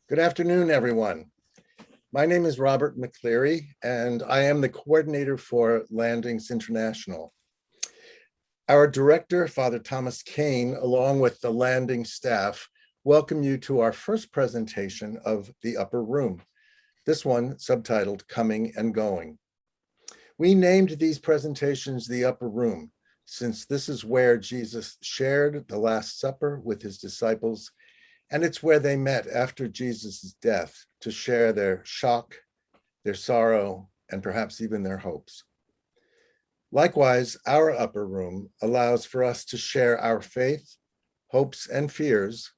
Good afternoon, everyone. My name is Robert McCleary, and I am the coordinator for Landings International. Our director, Father Thomas Kane, along with the landing staff, welcome you to our first presentation of The Upper Room, this one subtitled Coming and Going. We named these presentations The Upper Room, since this is where Jesus shared the Last Supper with his disciples, and it's where they met after Jesus' death to share their shock, their sorrow, and perhaps even their hopes. Likewise, our upper room allows for us to share our faith, hopes, and fears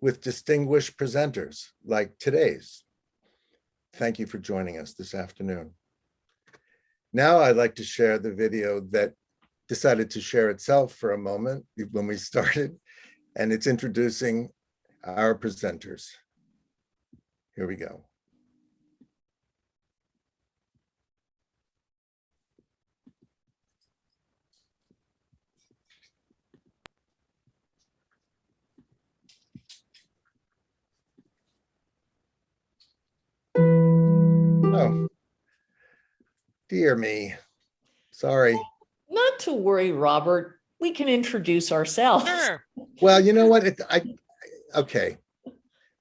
with distinguished presenters like today's. Thank you for joining us this afternoon. Now I'd like to share the video that decided to share itself for a moment when we started, and it's introducing our presenters. Here we go. Oh, dear me. Sorry. Not to worry, Robert. We can introduce ourselves. Sure. Well, you know what? Okay,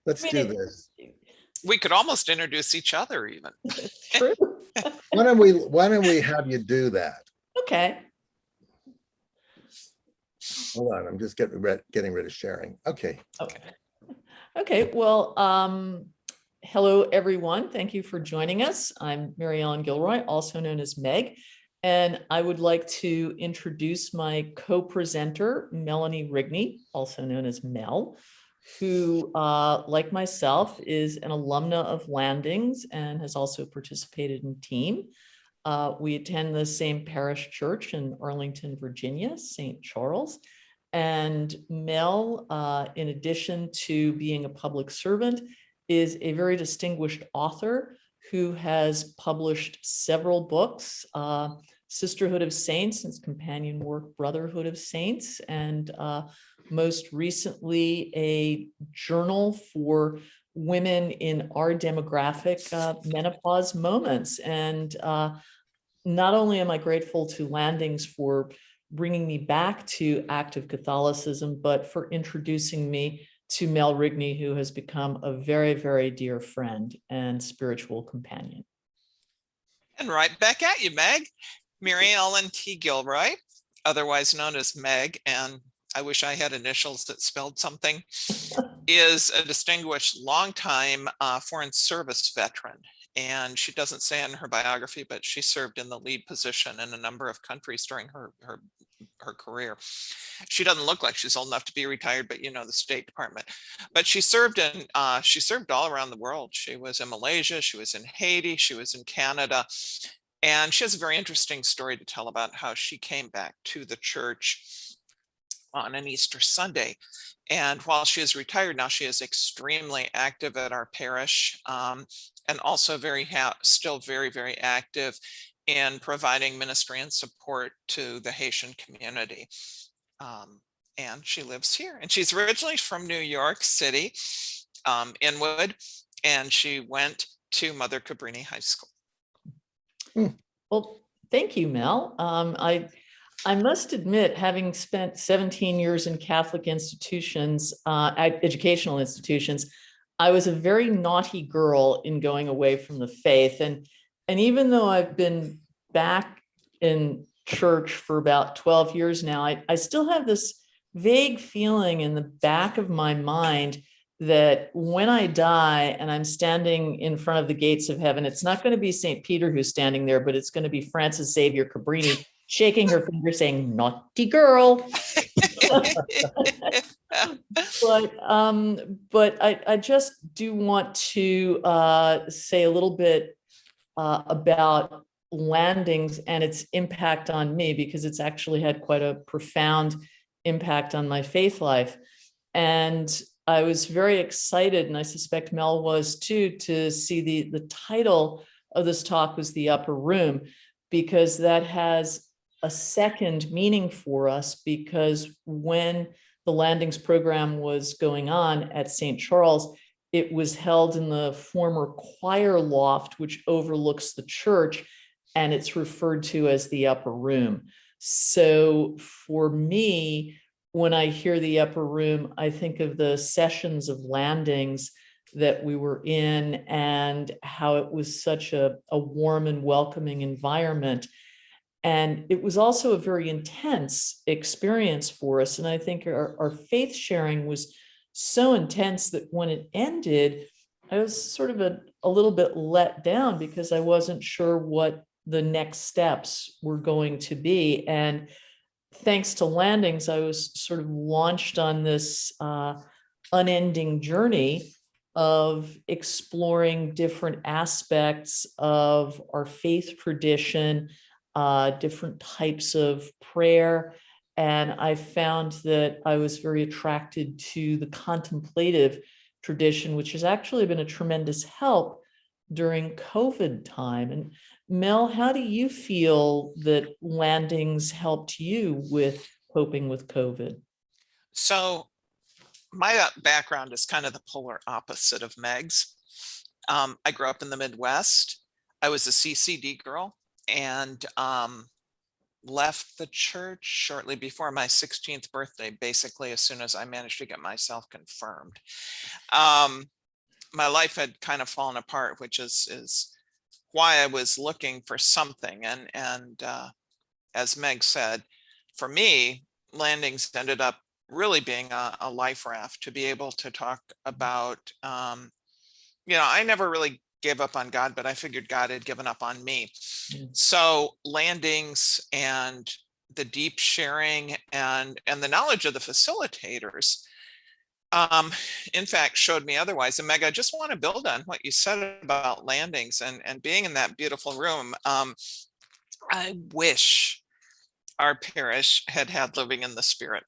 let's do this. We could almost introduce each other even. True. Why don't we have you do that? Okay. Hold on, I'm just getting rid of sharing. Okay. Okay. Well, hello, everyone. Thank you for joining us. I'm Ellen Gilroy, also known as Meg, and I would like to introduce my co-presenter, Melanie Rigney, also known as Mel, who, like myself, is an alumna of Landings and has also participated in team. We attend the same parish church in Arlington, Virginia, St. Charles. And Mel, in addition to being a public servant, is a very distinguished author who has published several books, Sisterhood of Saints, its companion work, Brotherhood of Saints, and most recently a journal for women in our demographic menopause moments. And not only am I grateful to Landings for bringing me back to active Catholicism, but for introducing me to Mel Rigney, who has become a very, very dear friend and spiritual companion. And right back at you, Meg. Mary Ellen T. Gilroy, otherwise known as Meg, and I wish I had initials that spelled something, is a distinguished longtime foreign service veteran. And she doesn't say in her biography, but she served in the lead position in a number of countries during her career. She doesn't look like she's old enough to be retired, but you know, the State Department. But she served all around the world. She was in Malaysia, she was in Haiti, she was in Canada. And she has a very interesting story to tell about how she came back to the church on an Easter Sunday. And while she is retired now, she is extremely active at our parish, and also still very, very active in providing ministry and support to the Haitian community. And she lives here. And she's originally from New York City, Inwood, and she went to Mother Cabrini High School. Well, thank you, Mel. I must admit, having spent 17 years in Catholic institutions, educational institutions, I was a very naughty girl in going away from the faith. And even though I've been back in church for about 12 years now, I still have this vague feeling in the back of my mind that when I die and I'm standing in front of the gates of heaven, it's not going to be St. Peter who's standing there, but it's going to be Frances Xavier Cabrini shaking her finger saying, "Naughty girl." But I just do want to say a little bit about Landings and its impact on me, because it's actually had quite a profound impact on my faith life. And I was very excited, and I suspect Mel was too, to see the title of this talk was The Upper Room, because that has a second meaning for us, because when the Landings program was going on at St. Charles, it was held in the former choir loft, which overlooks the church, and it's referred to as the upper room. So for me, when I hear the upper room, I think of the sessions of landings that we were in and how it was such a warm and welcoming environment. And it was also a very intense experience for us. And I think our faith sharing was so intense that when it ended, I was sort of a little bit let down because I wasn't sure what the next steps were going to be. And thanks to landings, I was sort of launched on this unending journey of exploring different aspects of our faith tradition, different types of prayer. And I found that I was very attracted to the contemplative tradition, which has actually been a tremendous help during COVID time. And Mel, how do you feel that landings helped you with coping with COVID? So my background is kind of the polar opposite of Meg's. I grew up in the Midwest. I was a CCD girl and left the church shortly before my 16th birthday, basically as soon as I managed to get myself confirmed. My life had kind of fallen apart, which is why I was looking for something. And as Meg said, for me, landings ended up really being a life raft to be able to talk about, I never really gave up on God, but I figured God had given up on me. So landings and the deep sharing and the knowledge of the facilitators, in fact, showed me otherwise. And Meg, I just want to build on what you said about landings and being in that beautiful room. I wish our parish had Living in the Spirit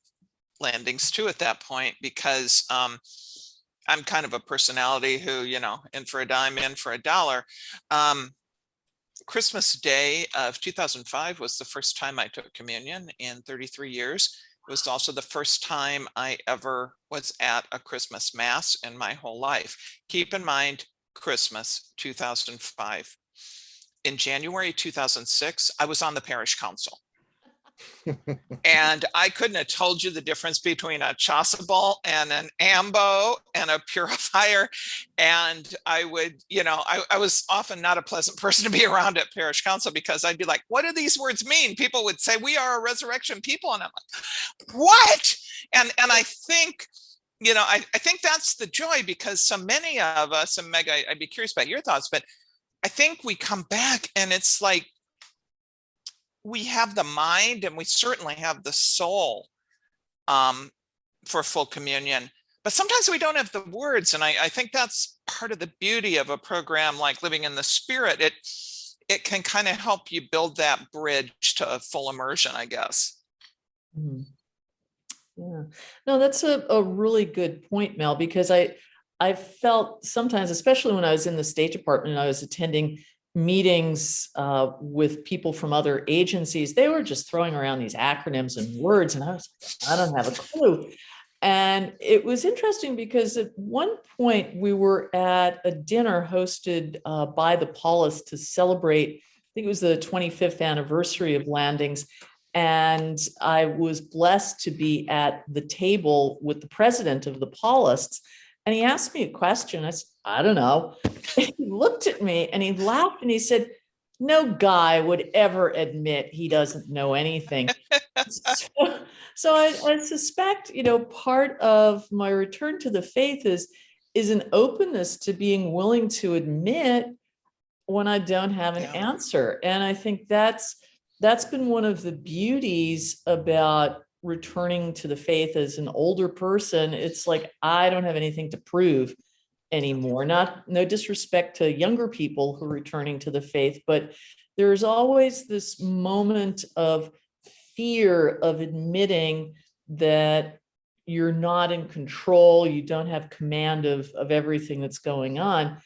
landings too at that point, because I'm kind of a personality who, in for a dime, in for a dollar. Christmas Day of 2005 was the first time I took communion in 33 years. It was also the first time I ever was at a Christmas Mass in my whole life. Keep in mind, Christmas 2005. In January 2006, I was on the parish council. And I couldn't have told you the difference between a chasuble and an ambo and a purifier. And I would, I was often not a pleasant person to be around at parish council, because I'd be like, what do these words mean? People would say, we are a resurrection people. And I'm like, what? And I think, I think that's the joy, because so many of us, and Meg, I'd be curious about your thoughts, but I think we come back and it's like, we have the mind and we certainly have the soul for full communion, but sometimes we don't have the words. And I think that's part of the beauty of a program like Living in the Spirit. It can kind of help you build that bridge to a full immersion, I guess. Yeah, no, that's a really good point, Mel, because I felt sometimes, especially when I was in the State Department and I was attending meetings with people from other agencies, they were just throwing around these acronyms and words, and I was like, I don't have a clue. And it was interesting because at one point we were at a dinner hosted by the Paulists to celebrate, I think it was the 25th anniversary of landings. And I was blessed to be at the table with the president of the Paulists. And he asked me a question. I said, I don't know. He looked at me and he laughed and he said, no guy would ever admit he doesn't know anything. So I suspect, part of my return to the faith is an openness to being willing to admit when I don't have an answer. And I think that's been one of the beauties about returning to the faith as an older person. It's like, I don't have anything to prove anymore. No disrespect to younger people who are returning to the faith, but there's always this moment of fear of admitting that you're not in control, you don't have command of everything that's going on.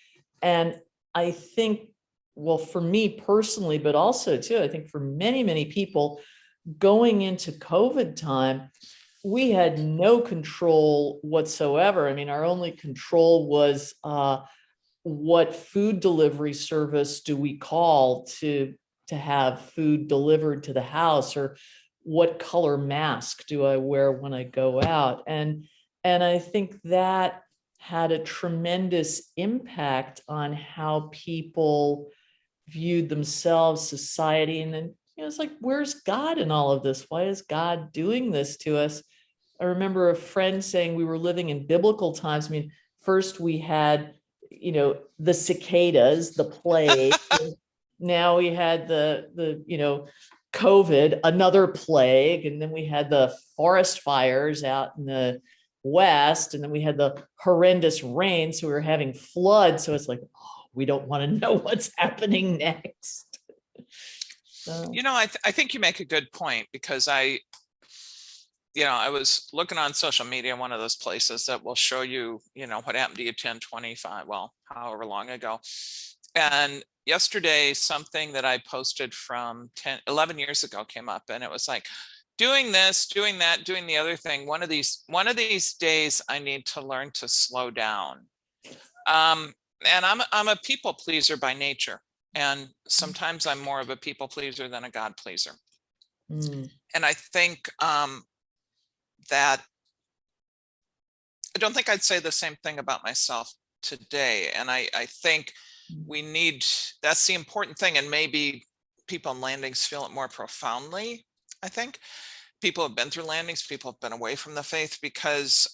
And I think, well, for me personally, but also too, I think for many, many people going into COVID time we had no control whatsoever. I mean, our only control was what food delivery service do we call to have food delivered to the house, or what color mask do I wear when I go out? And I think that had a tremendous impact on how people viewed themselves, society. And then, it's like, where's God in all of this? Why is God doing this to us? I remember a friend saying we were living in biblical times. I mean, first we had, the cicadas, the plague. Now we had the COVID, another plague. And then we had the forest fires out in the West. And then we had the horrendous rain. So we were having floods. So it's like, oh, we don't want to know what's happening next. So. I think you make a good point, because I was looking on social media, one of those places that will show you, what happened to you 10, 25, well, however long ago. And yesterday, something that I posted from 11 years ago came up, and it was like, doing this, doing that, doing the other thing. One of these days, I need to learn to slow down. And I'm a people pleaser by nature. And sometimes I'm more of a people pleaser than a God pleaser. And I think that I don't think I'd say the same thing about myself today. And I think that's the important thing. And maybe people in landings feel it more profoundly. I think people have been through landings, people have been away from the faith, because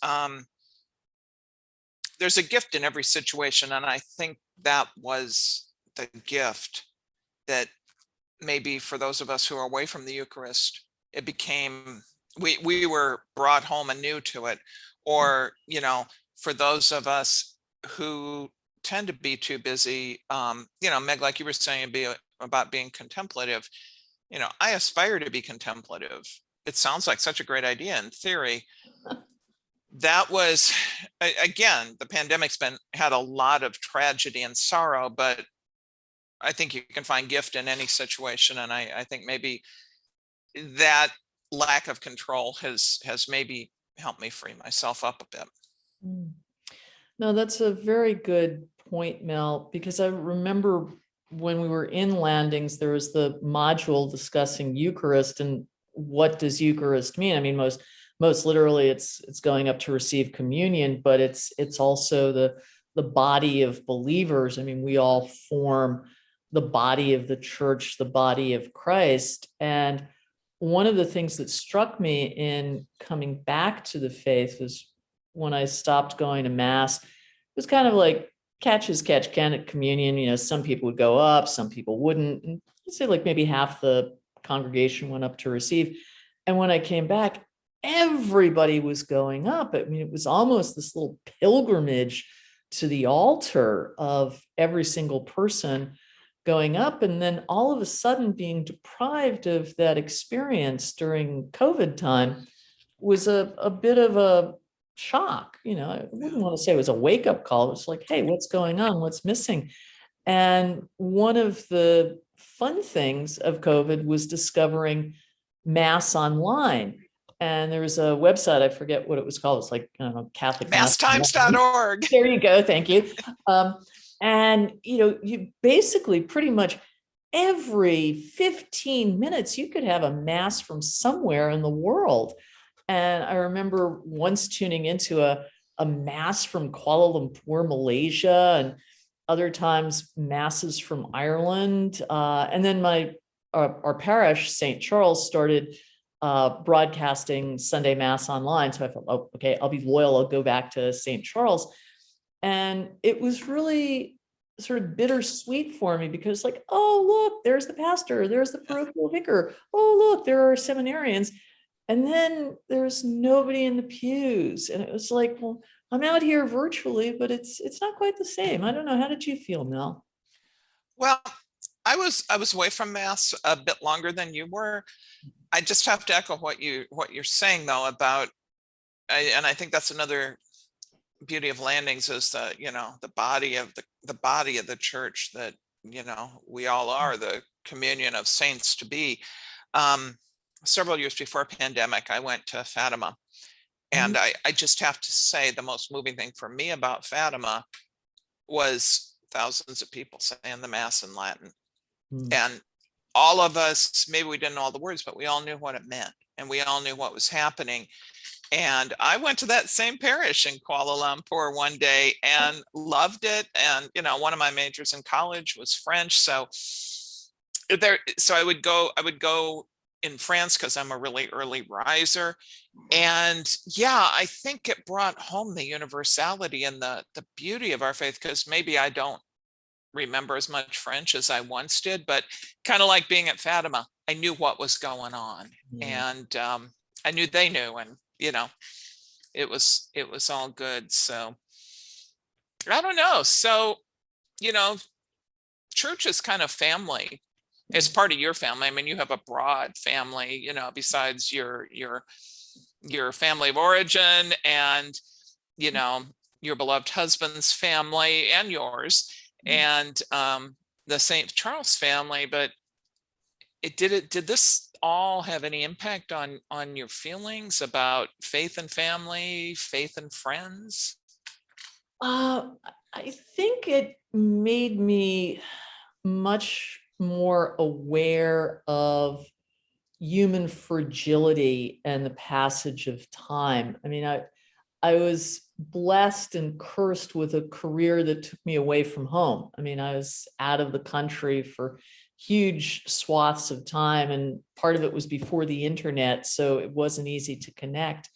there's a gift in every situation. And I think that was the gift that maybe for those of us who are away from the Eucharist, it became, we were brought home anew to it. Or, for those of us who tend to be too busy, Meg, like you were saying about being contemplative, I aspire to be contemplative. It sounds like such a great idea in theory. That was, again, the pandemic's had a lot of tragedy and sorrow, but I think you can find gift in any situation. And I think maybe that lack of control has maybe helped me free myself up a bit. No, that's a very good point, Mel, because I remember when we were in landings, there was the module discussing Eucharist and what does Eucharist mean? I mean, most literally it's going up to receive communion, but it's also the body of believers. I mean, we all form the body of the church, the body of Christ. And one of the things that struck me in coming back to the faith was when I stopped going to mass, it was kind of like catch as catch can at communion. Some people would go up, some people wouldn't. And I'd say like maybe half the congregation went up to receive. And when I came back, everybody was going up. I mean, it was almost this little pilgrimage to the altar of every single person going up. And then all of a sudden being deprived of that experience during COVID time was a bit of a shock. I wouldn't want to say it was a wake-up call. It was like, hey, what's going on? What's missing? And one of the fun things of COVID was discovering Mass online. And there was a website, I forget what it was called. It's like, I don't know, Catholic masstimes.org. There you go. Thank you. And, you basically pretty much every 15 minutes, you could have a mass from somewhere in the world. And I remember once tuning into a mass from Kuala Lumpur, Malaysia, and other times masses from Ireland. And then our parish, St. Charles, started broadcasting Sunday Mass online. So I thought, oh, okay, I'll be loyal. I'll go back to St. Charles. And it was really sort of bittersweet for me because like, oh, look, there's the pastor, there's the parochial vicar. Oh, look, there are seminarians. And then there's nobody in the pews. And it was like, well, I'm out here virtually, but it's not quite the same. I don't know. How did you feel, Mel? Well, I was away from Mass a bit longer than you were. I just have to echo what you're saying though about, and I think that's another beauty of landings is the body of the church that we all are, the communion of saints to be. several years before pandemic, I went to Fatima. And I just have to say the most moving thing for me about Fatima was thousands of people saying the Mass in Latin. And all of us, maybe we didn't know all the words, but we all knew what it meant. And we all knew what was happening. And I went to that same parish in Kuala Lumpur one day and loved it. And, you know, one of my majors in college was French. So I would go in France because I'm a really early riser. And yeah, I think it brought home the universality and the beauty of our faith, because maybe I don't remember as much French as I once did, but kind of like being at Fatima, I knew what was going on. And I knew they knew, and you know, it was all good. So I don't know. So, you know, church is kind of family. It's part of your family. I mean, you have a broad family, you know, besides your family of origin and, you know, your beloved husband's family and yours, and the St. Charles family. But did this all have any impact on your feelings about faith and family, faith and friends? I think it made me much more aware of human fragility and the passage of time. I mean, I was blessed and cursed with a career that took me away from home. I mean, I was out of the country for huge swaths of time, and part of it was before the internet, so it wasn't easy to connect.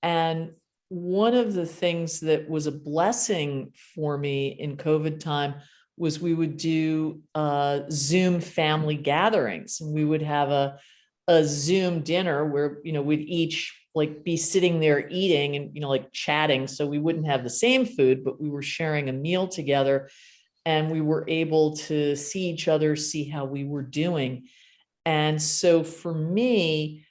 And one of the things that was a blessing for me in COVID time was we would do Zoom family gatherings, and we would have a Zoom dinner where, you know, we'd each like be sitting there eating and, you know, like chatting. So we wouldn't have the same food, but we were sharing a meal together, and we were able to see each other, see how we were doing. And so for me,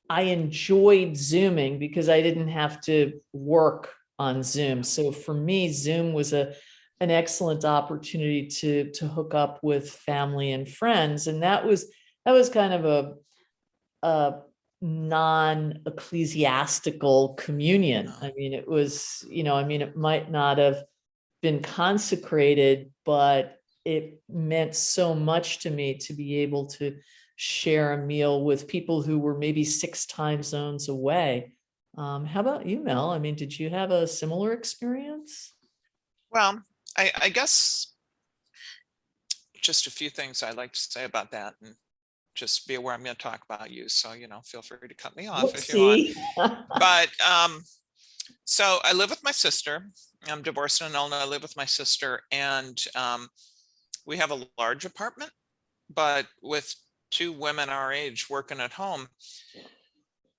I enjoyed Zooming because I didn't have to work on Zoom. So for me, Zoom was an excellent opportunity to hook up with family and friends. And that was kind of a non-ecclesiastical communion. I mean, it was, you know, I mean, it might not have been consecrated, but it meant so much to me to be able to share a meal with people who were maybe 6 time zones away. How about you, Mel? I mean, did you have a similar experience? Well, I guess just a few things I'd like to say about that, and just be aware I'm going to talk about you. So, you know, feel free to cut me off if you want. But so I live with my sister. I'm divorced and alone. I live with my sister, and we have a large apartment, but with 2 women our age working at home,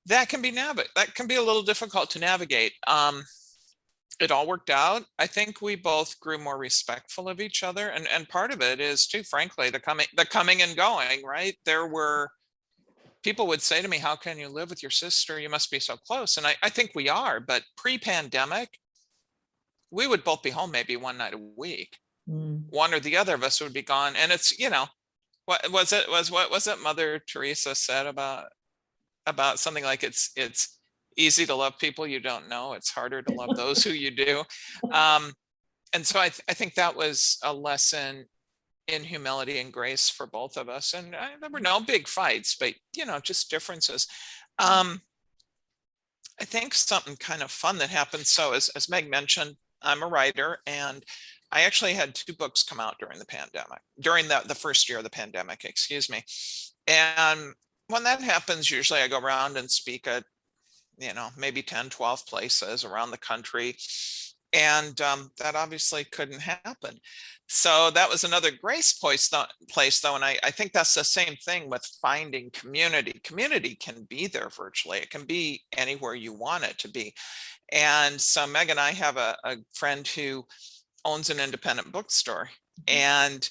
that can be a little difficult to navigate. It all worked out. I think we both grew more respectful of each other, and part of it is too, frankly, the coming and going, right? There were people would say to me, how can you live with your sister? You must be so close. And I think we are, but pre-pandemic, we would both be home maybe one night a week. One or the other of us would be gone. And it's, you know, what was it Mother Teresa said about something like it's easy to love people you don't know. It's harder to love those who you do. And so I think that was a lesson in humility and grace for both of us. And there were no big fights, but, you know, just differences. I think something kind of fun that happened. So as Meg mentioned, I'm a writer, and I actually had 2 books come out during the pandemic, during the first year of the pandemic, excuse me. And when that happens, usually I go around and speak at, you know, maybe 10, 12 places around the country. And that obviously couldn't happen. So that was another grace place though. And I think that's the same thing with finding community. Community can be there virtually. It can be anywhere you want it to be. And so Meg and I have a friend who owns an independent bookstore, and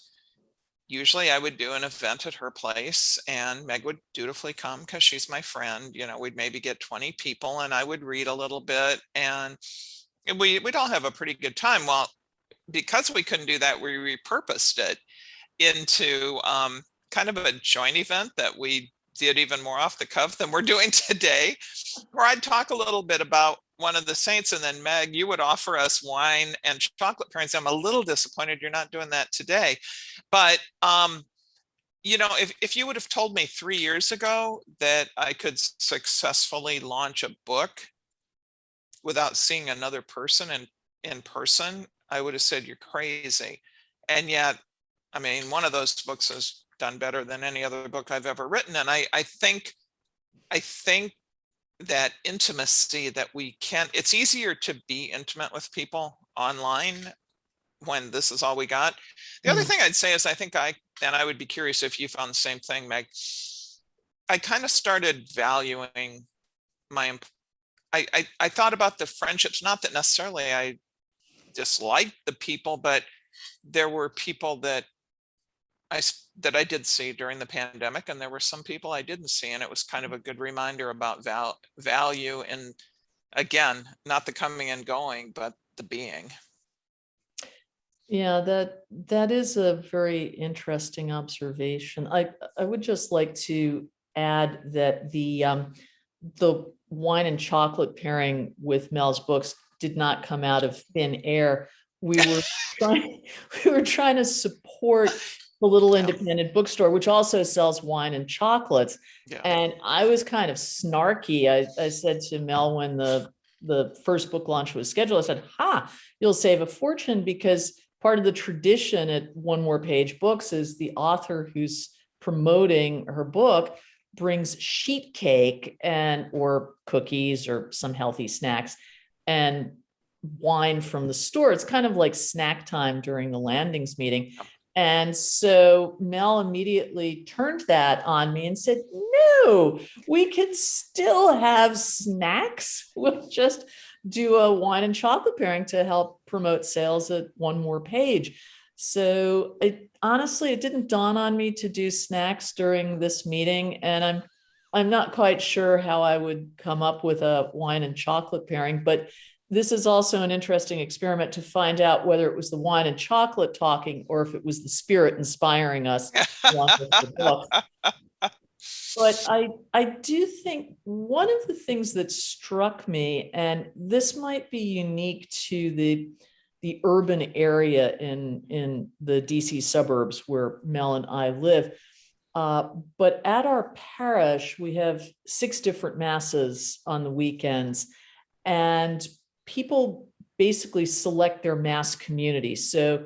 usually I would do an event at her place, and Meg would dutifully come because she's my friend. You know, we'd maybe get 20 people, and I would read a little bit, and we'd all have a pretty good time. Well, because we couldn't do that, we repurposed it into kind of a joint event that we it even more off the cuff than we're doing today, or I'd talk a little bit about one of the saints, and then Meg, you would offer us wine and chocolate pairings. I'm a little disappointed you're not doing that today, but if you would have told me 3 years ago that I could successfully launch a book without seeing another person in person, I would have said you're crazy. And yet, I mean, one of those books has done better than any other book I've ever written. And I think that intimacy that it's easier to be intimate with people online when this is all we got. The other thing I'd say is I would be curious if you found the same thing, Meg. I kind of started valuing I thought about the friendships, not that necessarily I disliked the people, but there were people that I did see during the pandemic, and there were some people I didn't see, and it was kind of a good reminder about value, and again, not the coming and going, but the being. Yeah, that is a very interesting observation. I would just like to add that the wine and chocolate pairing with Mel's books did not come out of thin air. We were trying to support the little independent bookstore, which also sells wine and chocolates. Yeah. And I was kind of snarky. I said to Mel when the first book launch was scheduled, I said, you'll save a fortune, because part of the tradition at One More Page Books is the author who's promoting her book brings sheet cake or cookies or some healthy snacks and wine from the store. It's kind of like snack time during the landings meeting. And so Mel immediately turned that on me and said, no, we can still have snacks. We'll just do a wine and chocolate pairing to help promote sales at One More Page. So honestly, it didn't dawn on me to do snacks during this meeting. And I'm not quite sure how I would come up with a wine and chocolate pairing, but this is also an interesting experiment to find out whether it was the wine and chocolate talking or if it was the spirit inspiring us along with the book. But I do think one of the things that struck me, and this might be unique to the urban area in the DC suburbs where Mel and I live, but at our parish, we have 6 different masses on the weekends, and people basically select their mass community. So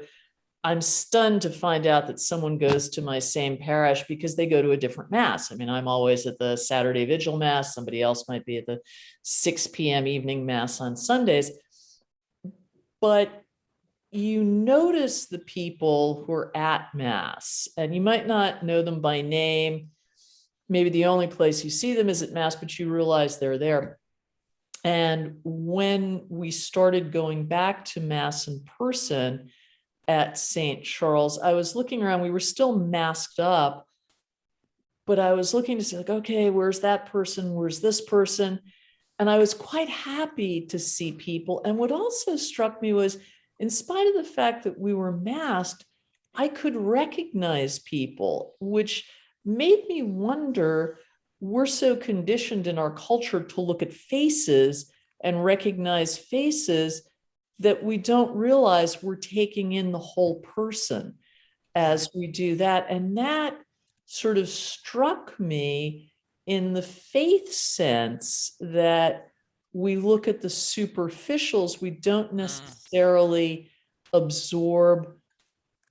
I'm stunned to find out that someone goes to my same parish because they go to a different mass. I mean, I'm always at the Saturday Vigil Mass. Somebody else might be at the 6 p.m. evening Mass on Sundays. But you notice the people who are at Mass, and you might not know them by name. Maybe the only place you see them is at Mass, but you realize they're there. And when we started going back to Mass in person at St. Charles, I was looking around, we were still masked up, but I was looking to see like, okay, where's that person? Where's this person? And I was quite happy to see people. And what also struck me was, in spite of the fact that we were masked, I could recognize people, which made me wonder, we're so conditioned in our culture to look at faces and recognize faces that we don't realize we're taking in the whole person as we do that. And that sort of struck me in the faith sense that we look at the superficials, we don't necessarily absorb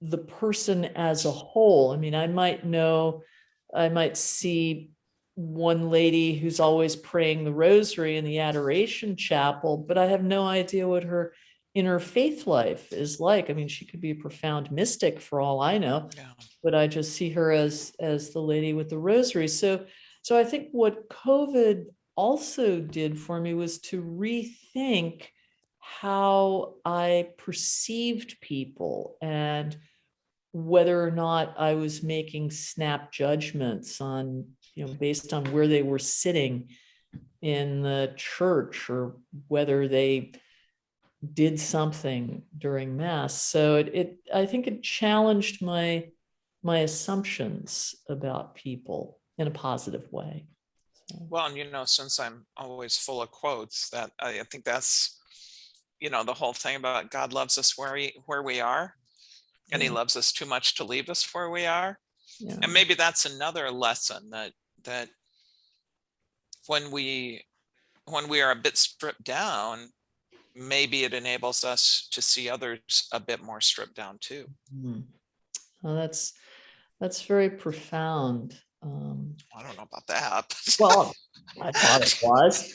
the person as a whole. I mean, I might see one lady who's always praying the rosary in the Adoration Chapel, but I have no idea what her inner faith life is like. I mean, she could be a profound mystic for all I know, but I just see her as the lady with the rosary. So I think what COVID also did for me was to rethink how I perceived people and whether or not I was making snap judgments on, based on where they were sitting in the church or whether they did something during Mass. So I think it challenged my assumptions about people in a positive way. So. Well, and since I'm always full of quotes, that I think that's, the whole thing about God loves us where we are, and he loves us too much to leave us where we are. Yeah. And maybe that's another lesson that when we are a bit stripped down, maybe it enables us to see others a bit more stripped down too. Well, that's very profound. I don't know about that. Well, I thought it was.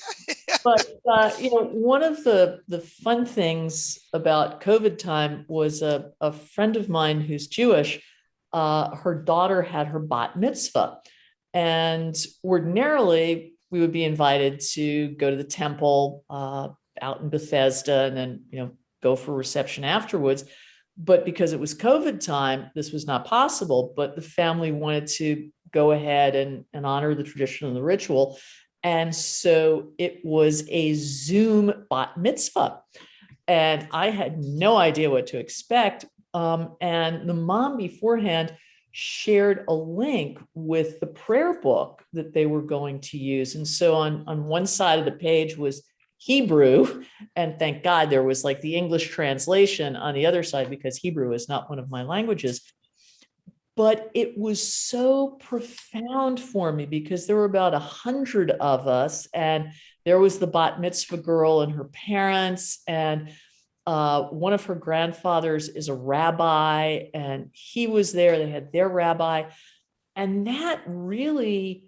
But one of the fun things about COVID time was a friend of mine who's Jewish. Her daughter had her bat mitzvah, and ordinarily we would be invited to go to the temple out in Bethesda, and then go for a reception afterwards. But because it was COVID time, this was not possible. But the family wanted to go ahead and honor the tradition and the ritual. And so it was a Zoom bat mitzvah. And I had no idea what to expect. And the mom beforehand shared a link with the prayer book that they were going to use. And so on one side of the page was Hebrew, and thank God there was like the English translation on the other side, because Hebrew is not one of my languages. But it was so profound for me because there were about 100 of us, and there was the bat mitzvah girl and her parents, and one of her grandfathers is a rabbi, and he was there. They had their rabbi, and that really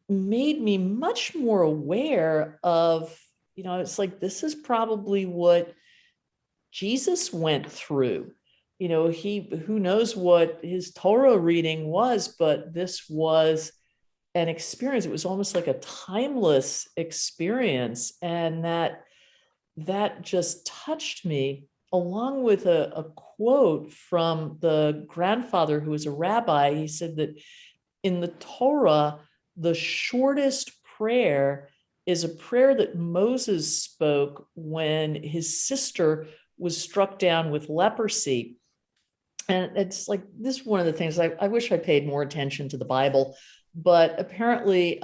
made me much more aware of, it's like, this is probably what Jesus went through. Who knows what his Torah reading was, but this was an experience. It was almost like a timeless experience. And that just touched me, along with a quote from the grandfather who was a rabbi. He said that in the Torah, the shortest prayer is a prayer that Moses spoke when his sister was struck down with leprosy. And it's like, this is one of the things I wish I paid more attention to the Bible, but apparently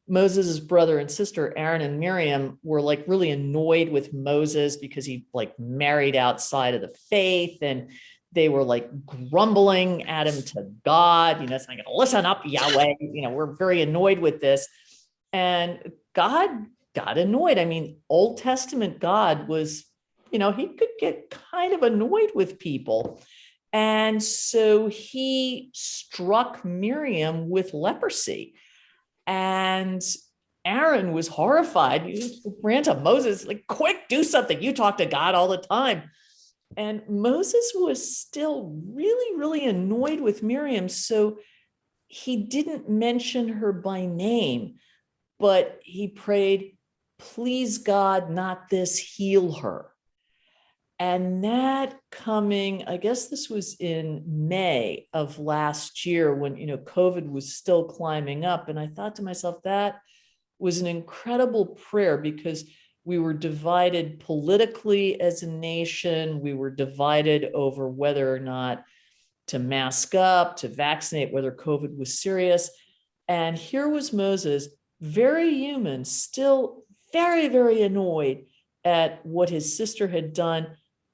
Moses' brother and sister, Aaron and Miriam, were like really annoyed with Moses because he like married outside of the faith, and they were like grumbling at him to God, it's not going to listen up, Yahweh, we're very annoyed with this. And God got annoyed. I mean, Old Testament God was, he could get kind of annoyed with people. And so he struck Miriam with leprosy. And Aaron was horrified. He ran to Moses, like, quick, do something. You talk to God all the time. And Moses was still really, really annoyed with Miriam. So he didn't mention her by name, but he prayed, please God, not this, heal her. And that coming, I guess this was in May of last year when, COVID was still climbing up. And I thought to myself, that was an incredible prayer, because we were divided politically as a nation. We were divided over whether or not to mask up, to vaccinate, whether COVID was serious. And here was Moses, very human, still very, very annoyed at what his sister had done,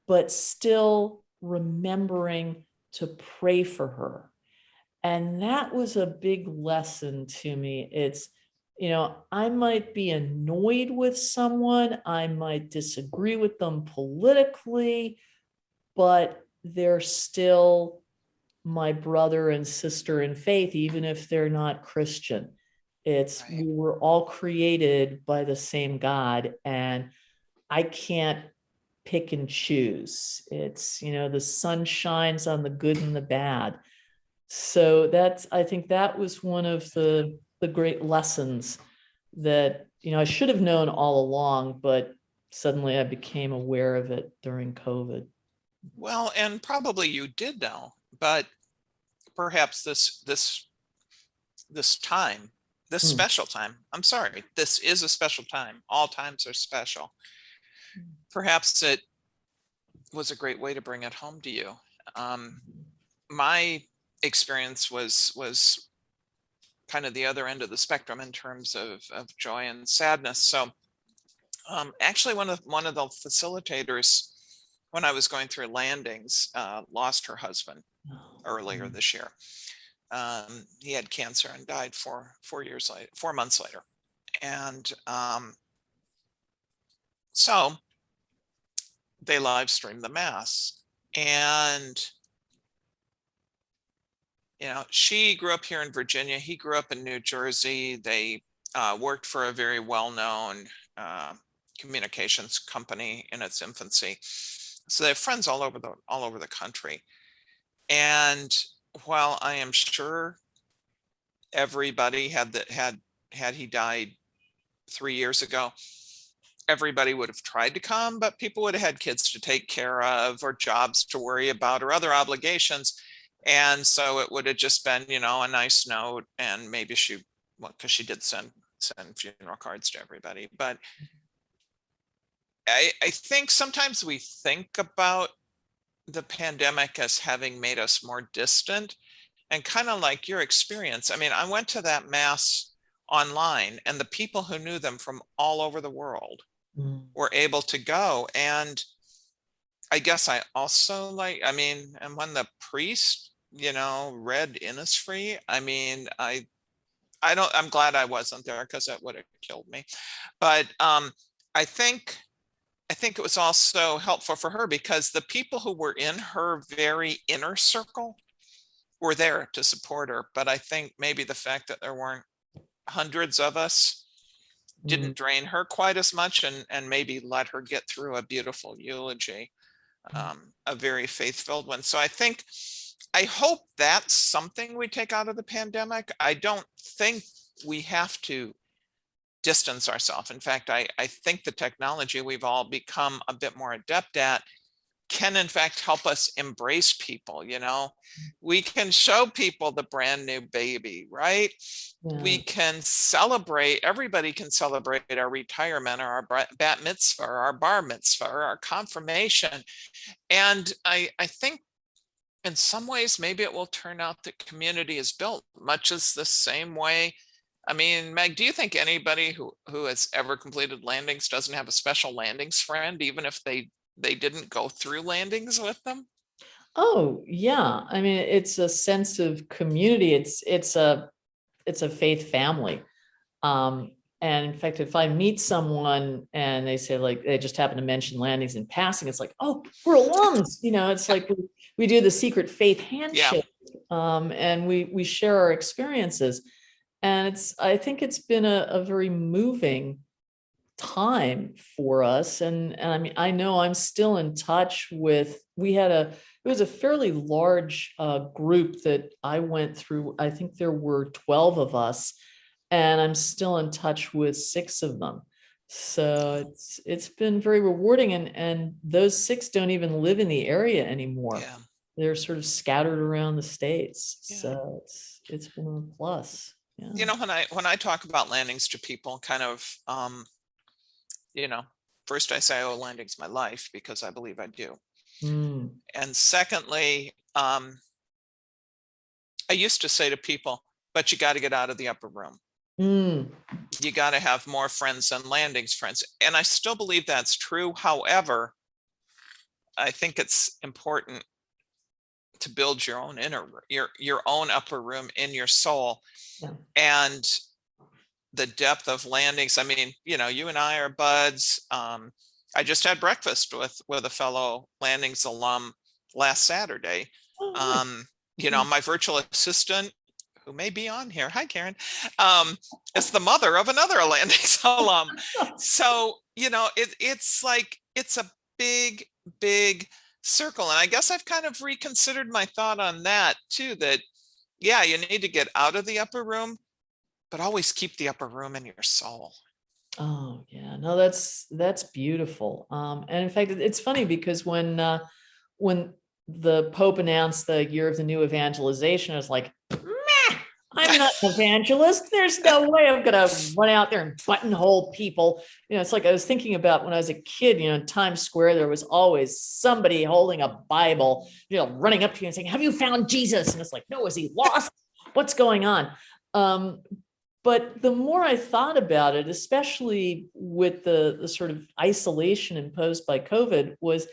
but still remembering to pray for her. And that was a big lesson to me. It's, I might be annoyed with someone, I might disagree with them politically, but they're still my brother and sister in faith, even if they're not Christian. It's, right. We were all created by the same God, and I can't pick and choose. It's, the sun shines on the good and the bad. So I think that was one of the great lessons that, I should have known all along, but suddenly I became aware of it during COVID. Well, and probably you did know, but perhaps this time, this special time, I'm sorry, this is a special time. All times are special. Perhaps it was a great way to bring it home to you. My experience was kind of the other end of the spectrum in terms of joy and sadness. So actually one of the facilitators, when I was going through landings, lost her husband earlier this year. He had cancer and died 4 months later. And so they live streamed the mass. And, you know, she grew up here in Virginia. He grew up in New Jersey. They worked for a very well-known communications company in its infancy. So they have friends all over the country. And while I am sure everybody had he died 3 years ago, everybody would have tried to come, but people would have had kids to take care of or jobs to worry about or other obligations. And so it would have just been, you know, a nice note, and maybe because she did send funeral cards to everybody. But I think sometimes we think about the pandemic as having made us more distant, and kind of like your experience. I mean, I went to that mass online, and the people who knew them from all over the world were able to go. And I guess I also and when the priest, you know, read Innisfree, I mean, I'm glad I wasn't there, because that would have killed me. But I think it was also helpful for her, because the people who were in her very inner circle were there to support her. But I think maybe the fact that there weren't hundreds of us didn't drain her quite as much, and maybe let her get through a beautiful eulogy, a very faith-filled one. So I hope that's something we take out of the pandemic. I don't think we have to distance ourselves. In fact, I think the technology we've all become a bit more adept at can in fact help us embrace people. You know, we can show people the brand new baby, right? Yeah. We can celebrate, everybody can celebrate our retirement, or our bat mitzvah, or our bar mitzvah, or our confirmation. And I think in some ways, maybe it will turn out that community is built much as the same way. I mean, Meg, do you think anybody who has ever completed landings doesn't have a special landings friend, even if they didn't go through landings with them? Oh, yeah. I mean, it's a sense of community. It's a faith family. And in fact, if I meet someone and they say, like, they just happen to mention landings in passing, it's like, oh, we're alums. You know, it's like we do the secret faith handshake, and we share our experiences. And I think it's been a very moving time for us. And I mean, I know I'm still in touch with, it was a fairly large group that I went through. I think there were 12 of us, and I'm still in touch with 6 of them. So it's been very rewarding. And those 6 don't even live in the area anymore. Yeah. They're sort of scattered around the states. Yeah. So it's been a plus. Yeah. You know, when I talk about landings to people, kind of, you know, first I say, oh, landing's my life, because I believe I do. And secondly, I used to say to people, but you got to get out of the upper room. You got to have more friends than landings friends. And I still believe that's true. However, I think it's important to build your own your own upper room in your soul. Yeah. And the depth of landings. I mean, you know, you and I are buds. I just had breakfast with a fellow landings alum last Saturday. You know, my virtual assistant, who may be on here, hi Karen, is the mother of another landings alum. So, you know, it's like, it's a big circle. And I guess I've kind of reconsidered my thought on that too, that, yeah, you need to get out of the upper room, but always keep the upper room in your soul. Oh yeah, no, that's beautiful. And in fact, it's funny because when the Pope announced the year of the new evangelization, I was like, meh, I'm not an evangelist. There's no way I'm going to run out there and buttonhole people. You know, it's like I was thinking about when I was a kid, you know, in Times Square, there was always somebody holding a Bible, you know, running up to you and saying, have you found Jesus? And it's like, no, is he lost? What's going on? But the more I thought about it, especially with the sort of isolation imposed by COVID, was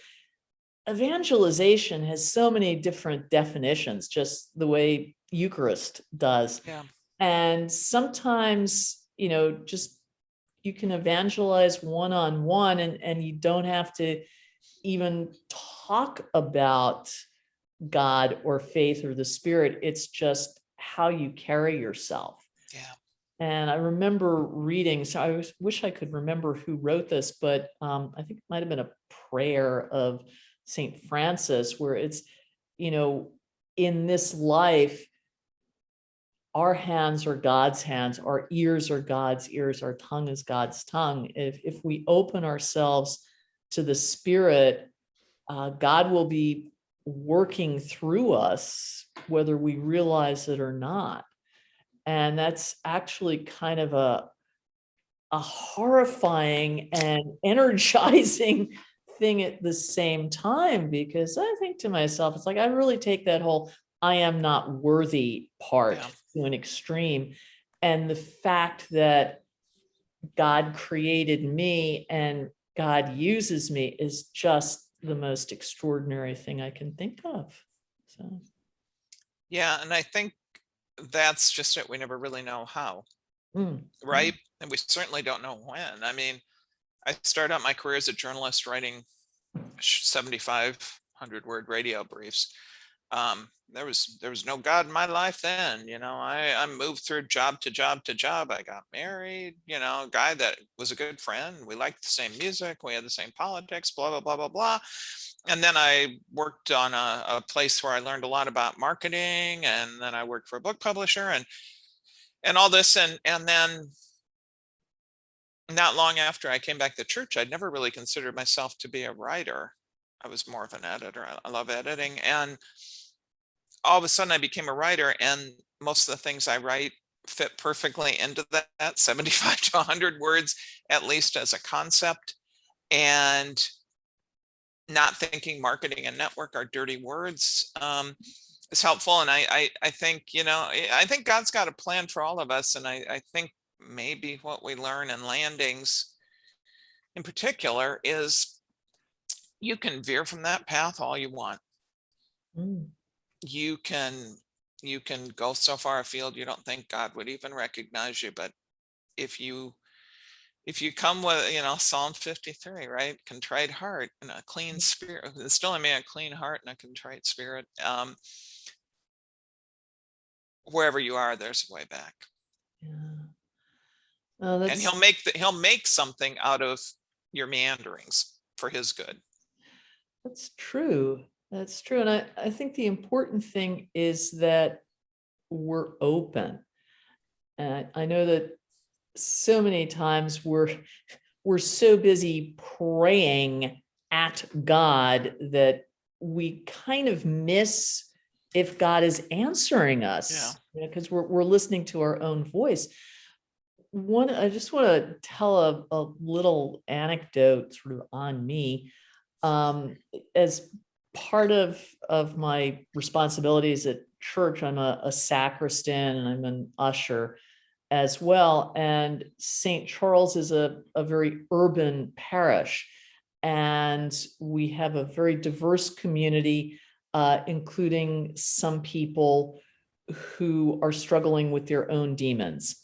evangelization has so many different definitions, just the way Eucharist does. Yeah. And sometimes, just you can evangelize one-on-one, and you don't have to even talk about God or faith or the Spirit. It's just how you carry yourself. Yeah. And I remember reading, so I wish I could remember who wrote this, but I think it might have been a prayer of St. Francis, where it's, in this life, our hands are God's hands, our ears are God's ears, our tongue is God's tongue. If we open ourselves to the Spirit, God will be working through us, whether we realize it or not. And that's actually kind of a horrifying and energizing thing at the same time, because I think to myself, it's like, I really take that whole I am not worthy part to an extreme. And the fact that God created me and God uses me is just the most extraordinary thing I can think of. So, Yeah. And I think that's just it. We never really know how, right? And we certainly don't know when. I mean, I started out my career as a journalist writing 7,500 word radio briefs. There was no God in my life then. I moved through job to job to job. I got married, a guy that was a good friend. We liked the same music. We had the same politics, blah, blah, blah, blah, blah. And then I worked on a place where I learned a lot about marketing. And then I worked for a book publisher and all this. And then not long after I came back to church, I'd never really considered myself to be a writer. I was more of an editor. I love editing. And all of a sudden I became a writer, and most of the things I write fit perfectly into that 75 to 100 words, at least as a concept. And not thinking marketing and network are dirty words is helpful. And I think, I think God's got a plan for all of us. And I think maybe what we learn in landings in particular is you can veer from that path all you want. You can go so far afield you don't think God would even recognize you. But if you come with, Psalm 53, right? Contrite heart and a clean spirit, still in me a clean heart and a contrite spirit. Wherever you are, there's a way back. Yeah. And he'll make something out of your meanderings for his good. That's true. That's true. And I think the important thing is that we're open. And I know that so many times we're so busy praying at God that we kind of miss if God is answering us, because we're listening to our own voice. I just want to tell a little anecdote sort of on me. As part of my responsibilities at church, I'm a sacristan and I'm an usher as well. And St. Charles is a very urban parish, and we have a very diverse community, including some people who are struggling with their own demons.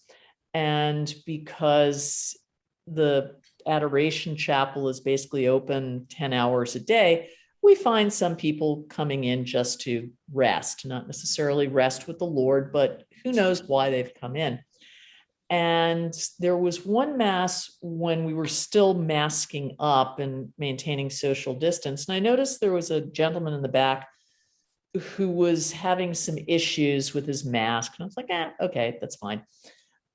And because the adoration chapel is basically open 10 hours a day, we find some people coming in just to rest, not necessarily rest with the Lord, but who knows why they've come in. And there was one mass when we were still masking up and maintaining social distance. And I noticed there was a gentleman in the back who was having some issues with his mask. And I was like, okay, that's fine.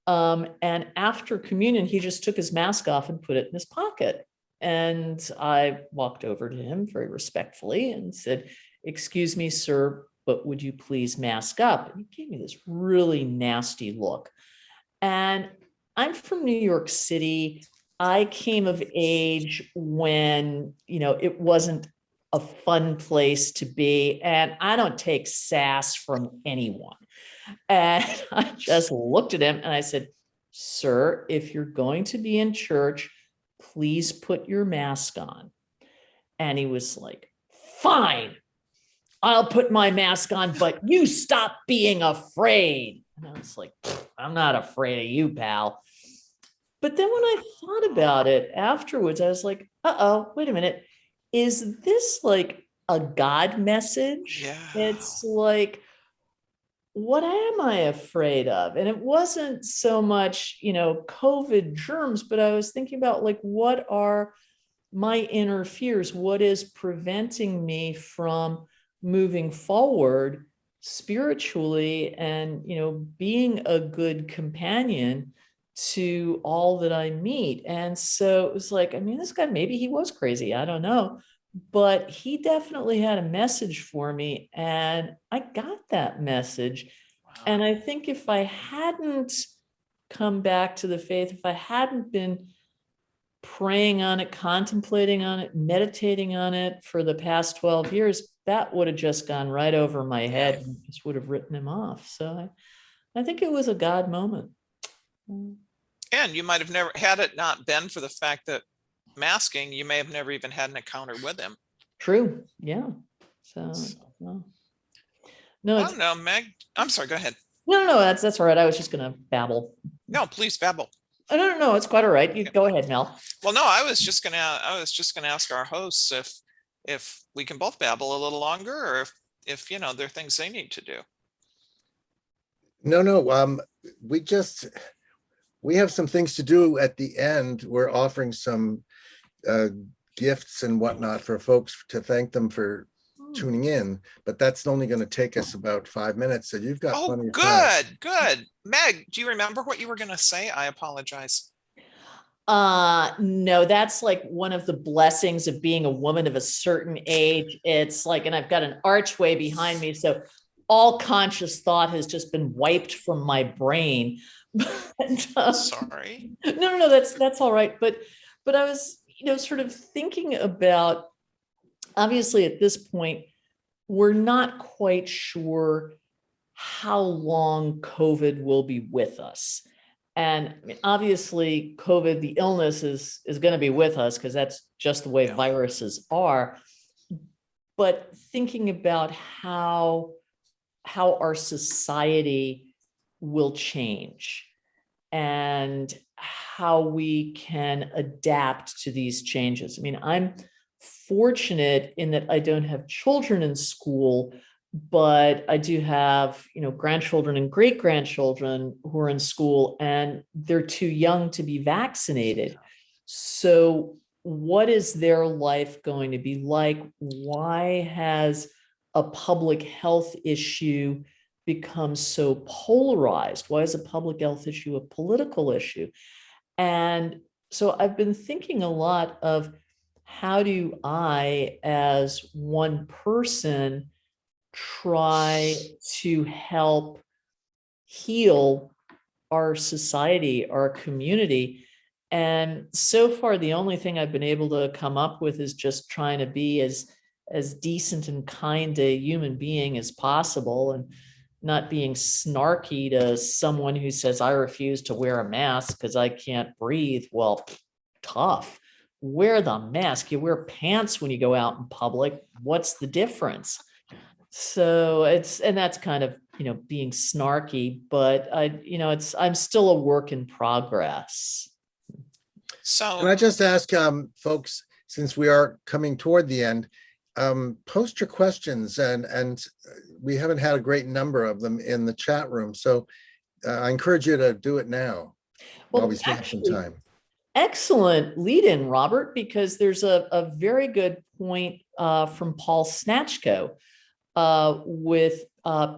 And after communion, he just took his mask off and put it in his pocket. And I walked over to him very respectfully and said, "Excuse me, sir, but would you please mask up?" And he gave me this really nasty look. And I'm from New York City. I came of age when, it wasn't a fun place to be. And I don't take sass from anyone. And I just looked at him and I said, sir, if you're going to be in church, please put your mask on. And he was like, fine, I'll put my mask on, but you stop being afraid. And I was like, I'm not afraid of you, pal. But then when I thought about it afterwards, I was like, uh-oh, wait a minute. Is this like a God message? Yeah. It's like, what am I afraid of? And it wasn't so much, COVID germs, but I was thinking about like, what are my inner fears? What is preventing me from moving forward spiritually and, being a good companion to all that I meet? And so it was like, this guy, maybe he was crazy. I don't know. But he definitely had a message for me. And I got that message. Wow. And I think if I hadn't come back to the faith, if I hadn't been praying on it, contemplating on it, meditating on it for the past 12 years, that would have just gone right over my head and just would have written him off. So I think it was a God moment. And you might have never, had it not been for the fact that masking, you may have never even had an encounter with him. True. Yeah. So, well, no, Oh, no, Meg, I'm sorry, go ahead. No, that's all right. I was just going to babble. No, please babble. Oh, no, it's quite all right. You go ahead, Mel. Well, no, I was just gonna ask our hosts if we can both babble a little longer, or if there are things they need to do. No, we have some things to do at the end. We're offering some gifts and whatnot for folks to thank them for tuning in, but that's only going to take us about 5 minutes. So you've got plenty of time. Good. Meg, do you remember what you were going to say? I apologize. No, that's like one of the blessings of being a woman of a certain age. It's like, and I've got an archway behind me, so all conscious thought has just been wiped from my brain. But, sorry. No, that's all right. But I was, sort of thinking about, obviously at this point, we're not quite sure how long COVID will be with us. And obviously COVID, the illness is going to be with us because that's just the way viruses are. But thinking about how our society will change and how we can adapt to these changes. I'm fortunate in that I don't have children in school, but I do have, grandchildren and great grandchildren who are in school, and they're too young to be vaccinated. So what is their life going to be like? Why has a public health issue become so polarized? Why is a public health issue a political issue? And so I've been thinking a lot of, how do I, as one person, try to help heal our society, our community? And so far, the only thing I've been able to come up with is just trying to be as decent and kind a human being as possible, and not being snarky to someone who says, I refuse to wear a mask because I can't breathe. Well, tough. Wear the mask. You wear pants when you go out in public. What's the difference? So that's kind of, being snarky, but I'm still a work in progress. So Can I just ask folks, since we are coming toward the end, post your questions, and we haven't had a great number of them in the chat room. So I encourage you to do it now while we still have some time. Excellent lead in, Robert, because there's a very good point from Paul Snatchko with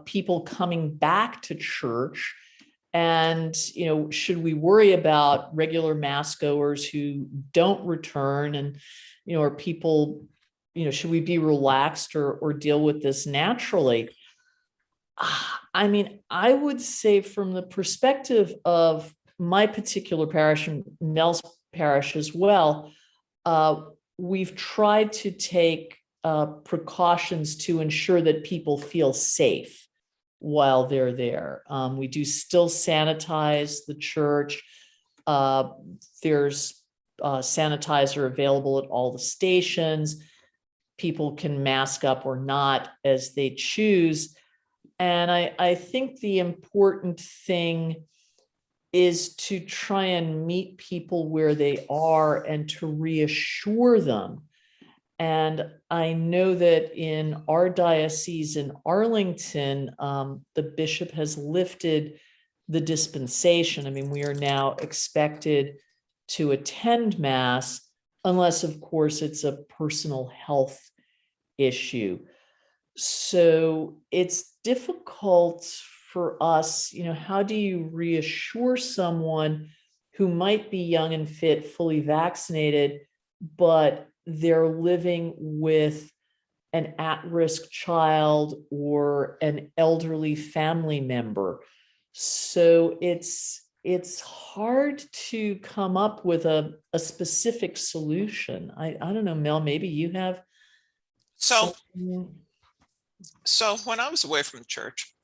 people coming back to church. And, should we worry about regular mass goers who don't return? And, are people, should we be relaxed or deal with this naturally? I would say, from the perspective of my particular parish and Mel's parish as well, we've tried to take precautions to ensure that people feel safe. while they're there. We do still sanitize the church. There's sanitizer available at all the stations. People can mask up or not as they choose. And I think the important thing is to try and meet people where they are and to reassure them. And I know that in our diocese in Arlington, the bishop has lifted the dispensation. I mean, we are now expected to attend Mass, unless, of course, it's a personal health issue. So it's difficult for us, how do you reassure someone who might be young and fit, fully vaccinated, but they're living with an at-risk child or an elderly family member? So it's hard to come up with a specific solution. I don't know, Mel, maybe you have So, something. so when I was away from the church,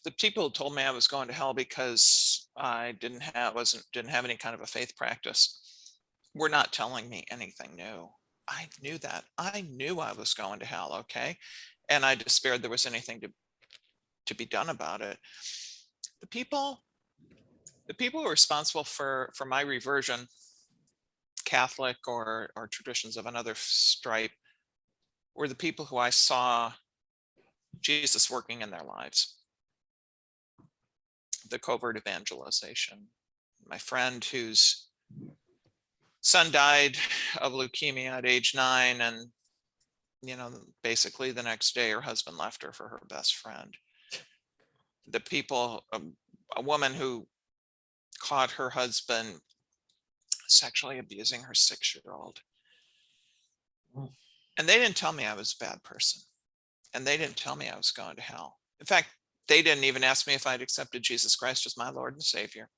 the people who told me I was going to hell because I didn't have any kind of a faith practice were not telling me anything new. I knew that. I knew I was going to hell, okay? And I despaired there was anything to be done about it. The people who were responsible for my reversion, Catholic or traditions of another stripe, were the people who I saw Jesus working in their lives. The covert evangelization. My friend whose son died of leukemia at age 9, and basically the next day her husband left her for her best friend. The people, a woman who caught her husband sexually abusing her 6-year-old. And they didn't tell me I was a bad person. And they didn't tell me I was going to hell. In fact, they didn't even ask me if I'd accepted Jesus Christ as my Lord and Savior.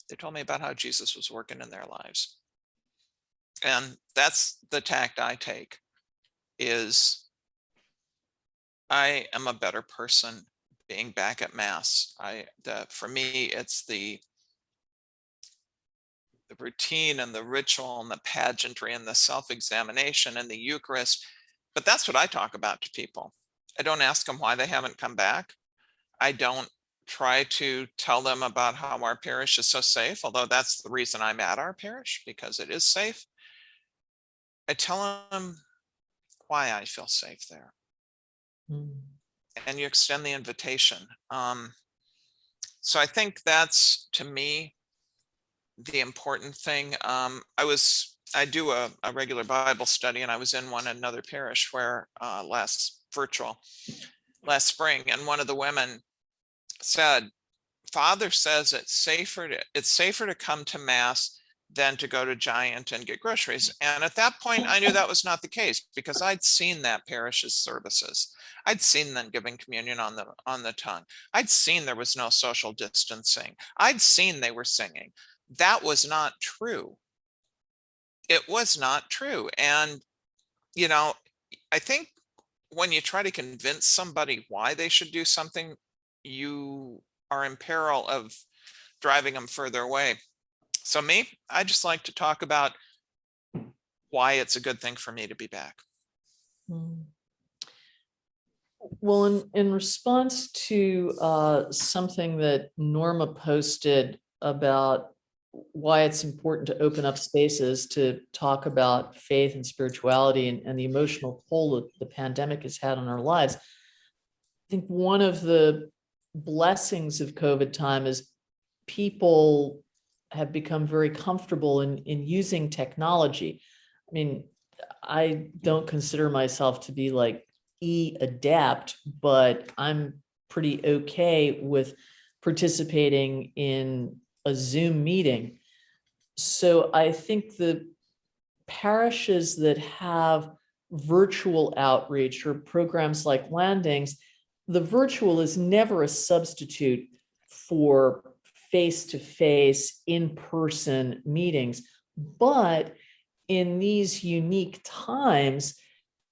They told me about how Jesus was working in their lives. And that's the tact I take, is I am a better person being back at Mass. For me, it's the routine and the ritual and the pageantry and the self-examination and the Eucharist. But that's what I talk about to people. I don't ask them why they haven't come back. I don't try to tell them about how our parish is so safe, although that's the reason I'm at our parish, because it is safe. I tell them why I feel safe there. And you extend the invitation. So I think that's, to me, the important thing. I do a regular Bible study, and I was in another parish where last spring, and one of the women said, Father says it's safer to come to Mass than to go to Giant and get groceries. And at that point, I knew that was not the case, because I'd seen that parish's services. I'd seen them giving communion on the tongue. I'd seen there was no social distancing. I'd seen they were singing. That was not true. It was not true. And, I think when you try to convince somebody why they should do something, you are in peril of driving them further away. So I just like to talk about why it's a good thing for me to be back. Well, in response to something that Norma posted about why it's important to open up spaces to talk about faith and spirituality and the emotional toll that the pandemic has had on our lives, I think one of the blessings of COVID time is people have become very comfortable in using technology. I mean, I don't consider myself to be like adept, but I'm pretty okay with participating in a Zoom meeting. So I think the parishes that have virtual outreach or programs like Landings, the virtual is never a substitute for face-to-face, in-person meetings. But in these unique times,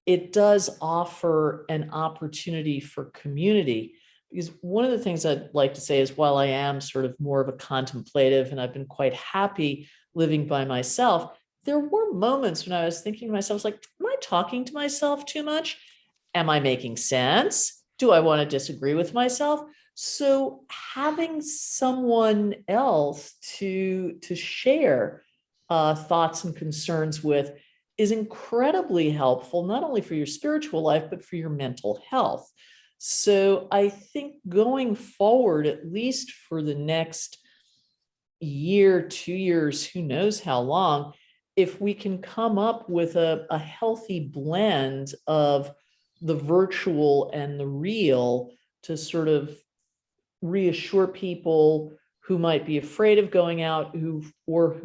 it does offer an opportunity for community. Because one of the things I'd like to say is, while I am sort of more of a contemplative and I've been quite happy living by myself, there were moments when I was thinking to myself, like, am I talking to myself too much? Am I making sense? Do I want to disagree with myself? So having someone else to share thoughts and concerns with is incredibly helpful, not only for your spiritual life, but for your mental health. So I think going forward, at least for the next year, 2 years, who knows how long, if we can come up with a healthy blend of the virtual and the real to sort of reassure people who might be afraid of going out, who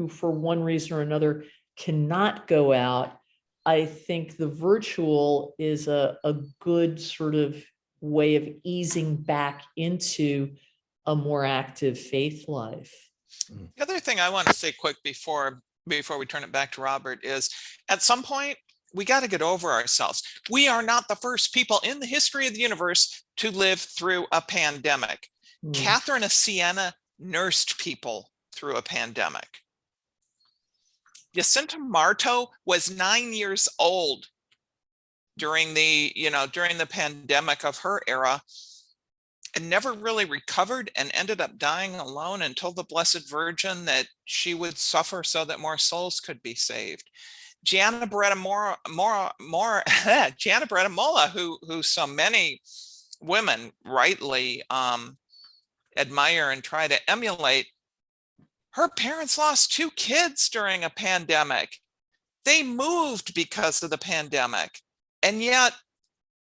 for one reason or another cannot go out, I think the virtual is a good sort of way of easing back into a more active faith life. The other thing I want to say quick before we turn it back to Robert is, at some point, we got to get over ourselves. We are not the first people in the history of the universe to live through a pandemic. Catherine of Siena nursed people through a pandemic. Jacinta Marto was 9 years old during the pandemic of her era, and never really recovered, and ended up dying alone, and told the Blessed Virgin that she would suffer so that more souls could be saved. Gianna Beretta Molla, who so many women rightly admire and try to emulate, her parents lost 2 kids during a pandemic. They moved because of the pandemic, and yet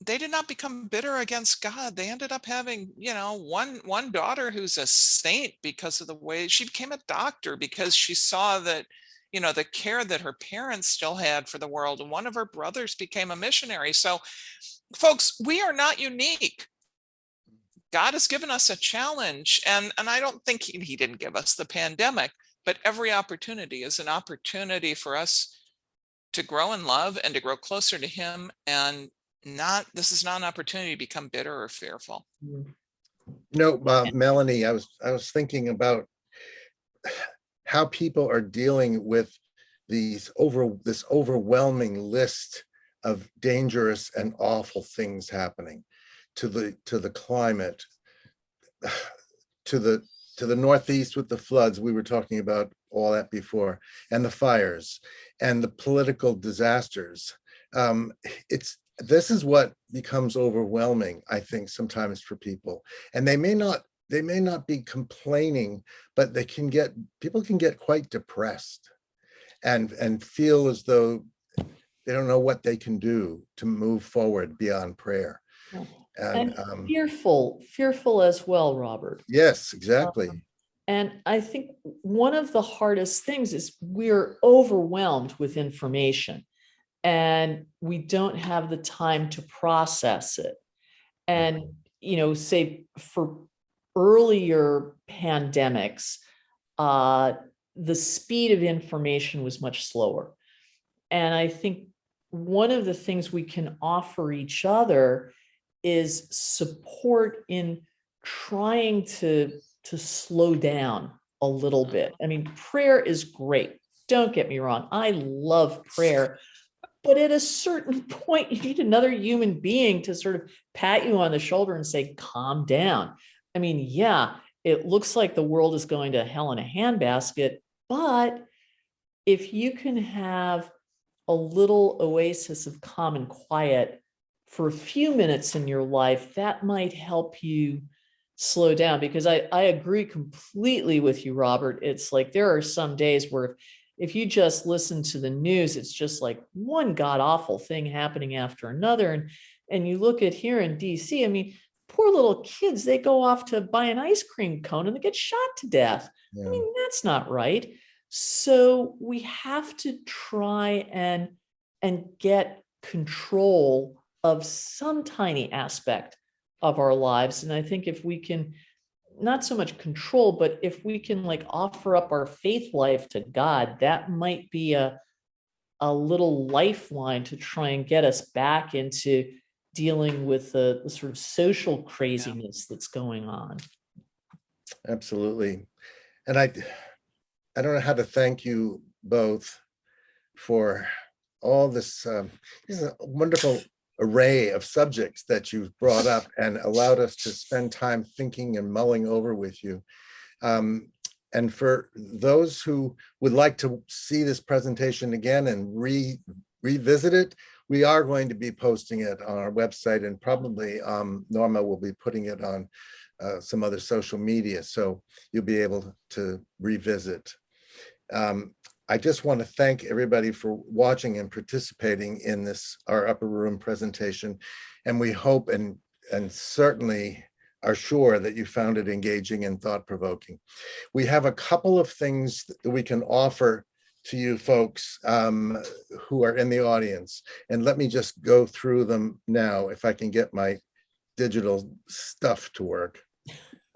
they did not become bitter against God. They ended up having, one daughter who's a saint because of the way she became a doctor, because she saw that, the care that her parents still had for the world. And one of her brothers became a missionary. So, folks, we are not unique. God has given us a challenge, and I don't think he didn't give us the pandemic, but every opportunity is an opportunity for us to grow in love and to grow closer to him, and this is not an opportunity to become bitter or fearful. Melanie, I was thinking about how people are dealing with this overwhelming list of dangerous and awful things happening to the climate, to the Northeast with the floods. We were talking about all that before, and the fires and the political disasters. This is what becomes overwhelming, I think, sometimes for people. And they may not be complaining, but people can get quite depressed and feel as though they don't know what they can do to move forward beyond prayer. And fearful as well, Robert. Yes, exactly. And I think one of the hardest things is we're overwhelmed with information, and we don't have the time to process it. And, say for earlier pandemics, the speed of information was much slower. And I think one of the things we can offer each other is support in trying to slow down a little bit. I mean, prayer is great. Don't get me wrong. I love prayer. But at a certain point, you need another human being to sort of pat you on the shoulder and say, calm down. I mean, yeah, it looks like the world is going to hell in a handbasket, but if you can have a little oasis of calm and quiet for a few minutes in your life, that might help you slow down. Because I agree completely with you, Robert. It's like there are some days where if you just listen to the news, it's just like one god awful thing happening after another. And you look at here in DC, I mean, poor little kids, they go off to buy an ice cream cone and they get shot to death. Yeah. I mean, that's not right. So we have to try and get control of some tiny aspect of our lives. And I think if we can, not so much control, but if we can like offer up our faith life to God, that might be a a little lifeline to try and get us back into dealing with the sort of social craziness that's going on. Absolutely. And I don't know how to thank you both for all this. This is a wonderful array of subjects that you've brought up and allowed us to spend time thinking and mulling over with you. And for those who would like to see this presentation again and revisit it, we are going to be posting it on our website, and probably Norma will be putting it on some other social media, so you'll be able to revisit. I just want to thank everybody for watching and participating in this, our Upper Room presentation. And we hope and certainly are sure that you found it engaging and thought-provoking. We have a couple of things that we can offer to you folks who are in the audience. And let me just go through them now, if I can get my digital stuff to work.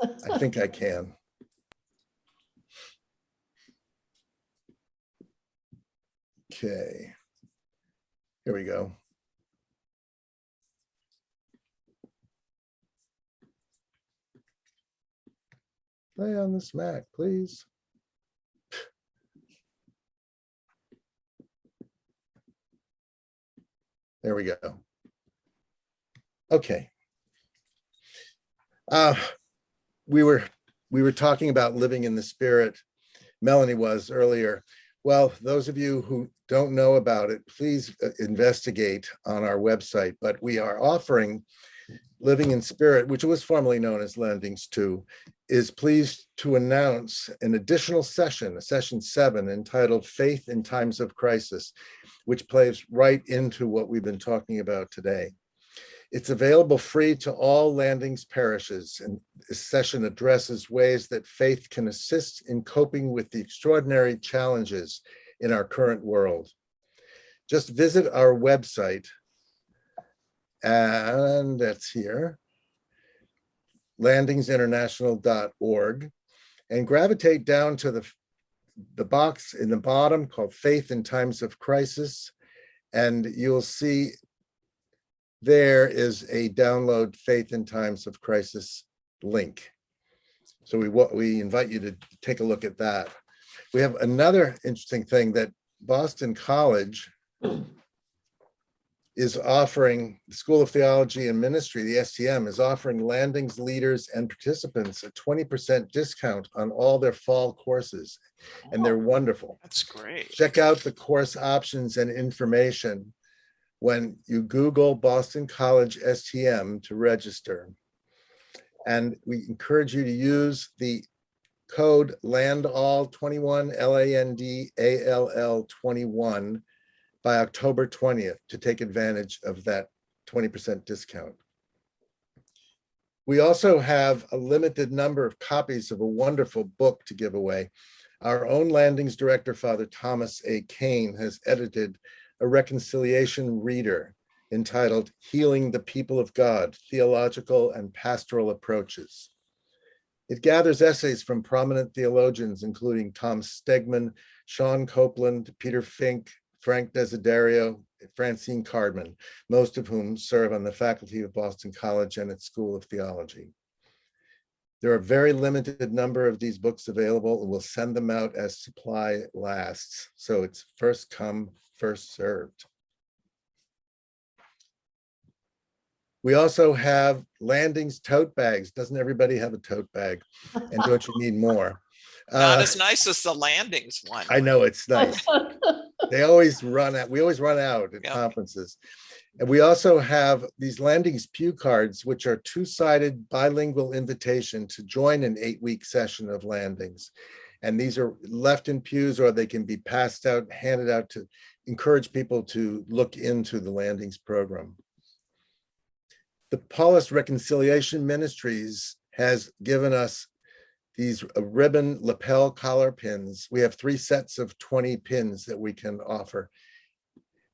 I think I can. Okay, here we go. Play on this Mac, please. There we go. Okay. We were talking about living in the spirit. Melanie was earlier. Well, those of you who don't know about it, please investigate on our website. But we are offering Living in Spirit, which was formerly known as Landings 2, is pleased to announce an additional session, session 7, entitled Faith in Times of Crisis, which plays right into what we've been talking about today. It's available free to all Landings parishes, and this session addresses ways that faith can assist in coping with the extraordinary challenges in our current world. Just visit our website, and that's here, landingsinternational.org, and gravitate down to the box in the bottom called Faith in Times of Crisis, and you'll see there is a download Faith in Times of Crisis link. So we invite you to take a look at that. We have another interesting thing that Boston College is offering, the School of Theology and Ministry, the STM, is offering Landings leaders and participants a 20% discount on all their fall courses, and they're wonderful. That's great. Check out the course options and information when you Google Boston College STM to register. And we encourage you to use the code LANDALL21, LANDALL21, by October 20th to take advantage of that 20% discount. We also have a limited number of copies of a wonderful book to give away. Our own Landings director, Father Thomas A. Kane, has edited a reconciliation reader entitled Healing the People of God, Theological and Pastoral Approaches. It gathers essays from prominent theologians, including Tom Stegman, Sean Copeland, Peter Fink, Frank Desiderio, Francine Cardman, most of whom serve on the faculty of Boston College and its School of Theology. There are a very limited number of these books available, and we'll send them out as supply lasts. So it's first come, first served. We also have Landings tote bags. Doesn't everybody have a tote bag? And don't you need more? Not as nice as the Landings one. I know, it's nice. They always run out. We always run out at conferences. And we also have these Landings pew cards, which are two-sided bilingual invitation to join an 8-week session of Landings. And these are left in pews, or they can be passed out, handed out to encourage people to look into the Landings program. The Paulist Reconciliation Ministries has given us these ribbon lapel collar pins. We have 3 sets of 20 pins that we can offer.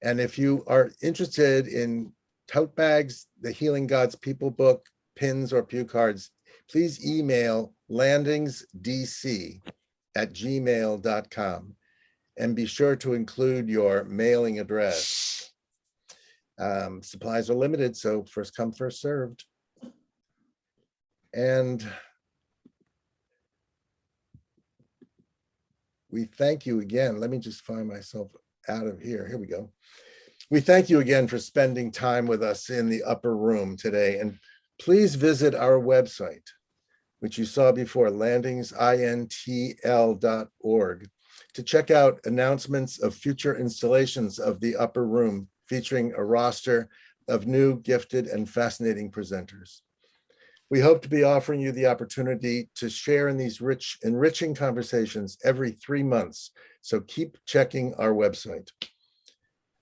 And if you are interested in tote bags, the Healing God's People book, pins, or pew cards, please email landingsdc@gmail.com. And be sure to include your mailing address. Supplies are limited, so first come, first served. And we thank you again. Let me just find myself out of here. Here we go. We thank you again for spending time with us in the upper room today. And please visit our website, which you saw before, landingsintl.org, to check out announcements of future installations of the upper room, featuring a roster of new, gifted, and fascinating presenters. We hope to be offering you the opportunity to share in these enriching conversations every 3 months, so keep checking our website.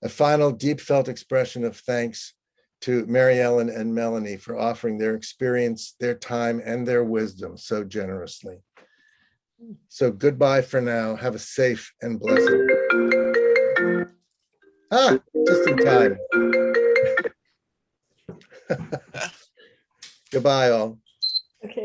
A final deep felt expression of thanks to Mary Ellen and Melanie for offering their experience, their time, and their wisdom so generously. So goodbye for now. Have a safe and blessed. Just in time. Goodbye, all. Okay.